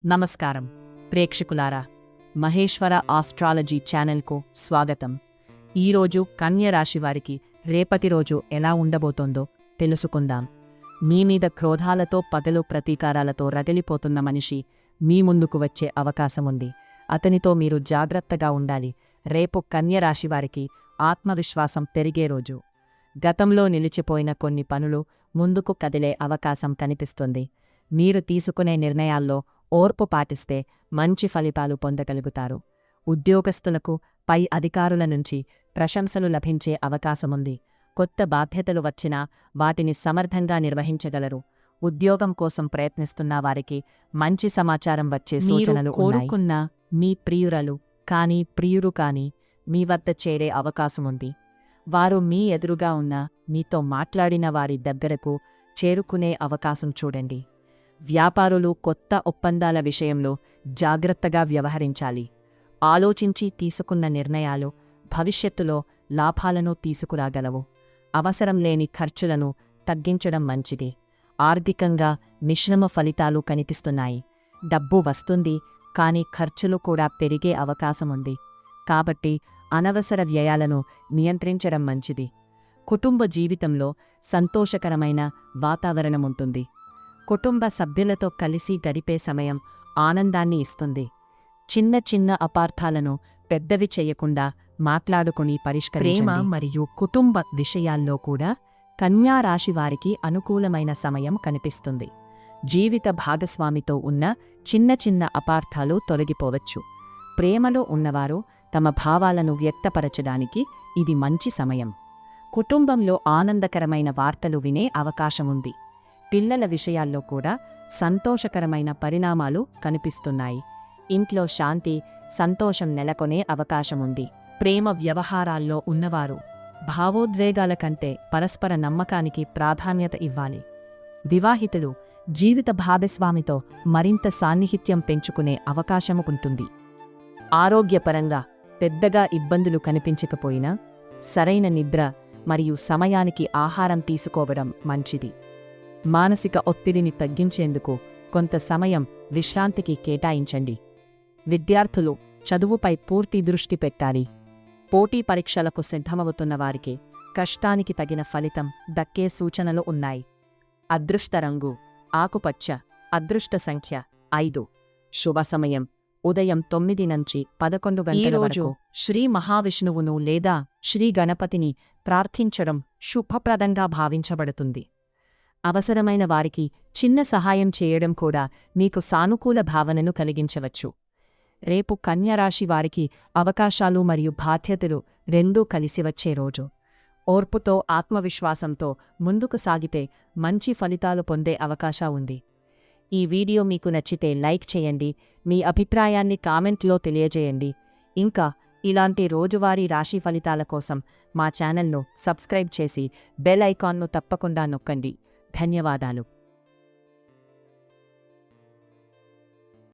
నమస్కారం ప్రేక్షకులారా, మహేశ్వర ఆస్ట్రాలజీ ఛానల్కు స్వాగతం. ఈరోజు కన్య రాశివారికి రేపటి రోజు ఎలా ఉండబోతోందో తెలుసుకుందాం. మీమీద క్రోధాలతో పగలు ప్రతీకారాలతో రగిలిపోతున్న మనిషి మీ ముందుకు వచ్చే అవకాశముంది. అతనితో మీరు జాగ్రత్తగా ఉండాలి. రేపు కన్య రాశివారికి ఆత్మవిశ్వాసం పెరిగే రోజు. గతంలో నిలిచిపోయిన కొన్ని పనులు ముందుకు కదిలే అవకాశం కనిపిస్తుంది. మీరు తీసుకునే నిర్ణయాల్లో ఓర్పు పాటిస్తే మంచి ఫలితాలు పొందగలుగుతారు. ఉద్యోగస్తులకు పై అధికారుల నుంచి ప్రశంసలు లభించే అవకాశముంది. కొత్త బాధ్యతలు వచ్చినా వాటిని సమర్థంగా నిర్వహించగలరు. ఉద్యోగం కోసం ప్రయత్నిస్తున్న వారికి మంచి సమాచారం వచ్చే సూచనలు కోరుకున్న మీ ప్రియురలు ప్రియురు కాని మీ వద్ద చేరే అవకాశముంది. వారు మీ ఎదురుగా ఉన్న మీతో మాట్లాడిన వారి దగ్గరకు చేరుకునే అవకాశం చూడండి. వ్యాపారులు కొత్త ఒప్పందాల విషయంలో జాగ్రత్తగా వ్యవహరించాలి. ఆలోచించి తీసుకున్న నిర్ణయాలు భవిష్యత్తులో లాభాలను తీసుకురాగలవు. అవసరం లేని ఖర్చులను తగ్గించడం మంచిది. ఆర్థికంగా మిశ్రమ ఫలితాలు కనిపిస్తున్నాయి. డబ్బు వస్తుంది, కానీ ఖర్చులు కూడా పెరిగే అవకాశముంది. కాబట్టి అనవసర వ్యయాలను నియంత్రించడం మంచిది. కుటుంబ జీవితంలో సంతోషకరమైన వాతావరణముంటుంది. కుటుంబ సభ్యులతో కలిసి గడిపే సమయం ఆనందాన్ని ఇస్తుంది. చిన్న చిన్న అపార్థాలను పెద్దవి చెయ్యకుండా మాట్లాడుకుని పరిష్కరించండి. ప్రేమ మరియు కుటుంబ విషయాల్లో కూడా కన్యా రాశివారికి అనుకూలమైన సమయం కనిపిస్తుంది. జీవిత భాగస్వామితో ఉన్న చిన్న చిన్న అపార్థాలు తొలగిపోవచ్చు. ప్రేమలో ఉన్నవారు తమ భావాలను వ్యక్తపరచడానికి ఇది మంచి సమయం. కుటుంబంలో ఆనందకరమైన వార్తలు వినే అవకాశముంది. పిల్లల విషయాల్లో కూడా సంతోషకరమైన పరిణామాలు కనిపిస్తున్నాయి. ఇంట్లో శాంతి, సంతోషం నెలకొనే అవకాశముంది. ప్రేమ వ్యవహారాల్లో ఉన్నవారు భావోద్వేగాల కంటే పరస్పర నమ్మకానికి ప్రాధాన్యత ఇవ్వాలి. వివాహితులు జీవిత భాగస్వామితో మరింత సాన్నిహిత్యం పెంచుకునే అవకాశము ఉంటుంది. ఆరోగ్యపరంగా పెద్దగా ఇబ్బందులు కనిపించకపోయినా సరైన నిద్ర మరియు సమయానికి ఆహారం తీసుకోవడం మంచిది. మానసిక ఒత్తిడిని తగ్గించేందుకు కొంత సమయం విశ్రాంతికి కేటాయించండి. విద్యార్థులు చదువుపై పూర్తి దృష్టి పెట్టాలి. పోటీ పరీక్షలకు సిద్ధమవుతున్న వారికి కష్టానికి తగిన ఫలితం దక్కే సూచనలు ఉన్నాయి. అదృష్ట రంగు ఆకుపచ్చ. అదృష్ట సంఖ్య 5. శుభ సమయం ఉదయం 9 నుంచి 11 గంటల వరకు. శ్రీ మహావిష్ణువును లేదా శ్రీ గణపతిని ప్రార్థించడం శుభప్రదంగా భావించబడుతుంది. అవసరమైన వారికి చిన్న సహాయం చేయడం కూడా మీకు సానుకూల భావనను కలిగించవచ్చు. రేపు కన్యరాశి వారికి అవకాశాలు మరియు బాధ్యతలు రెండూ కలిసి వచ్చే రోజు. ఓర్పుతో ఆత్మవిశ్వాసంతో ముందుకు సాగితే మంచి ఫలితాలు పొందే అవకాశం ఉంది. ఈ వీడియో మీకు నచ్చితే లైక్ చేయండి. మీ అభిప్రాయాన్ని కామెంట్లో తెలియజేయండి. ఇంకా ఇలాంటి రోజువారీ రాశి ఫలితాల కోసం మా ఛానల్ను సబ్స్క్రైబ్ చేసి బెల్ ఐకాన్ను తప్పకుండా నొక్కండి. ధన్యవాదాలు.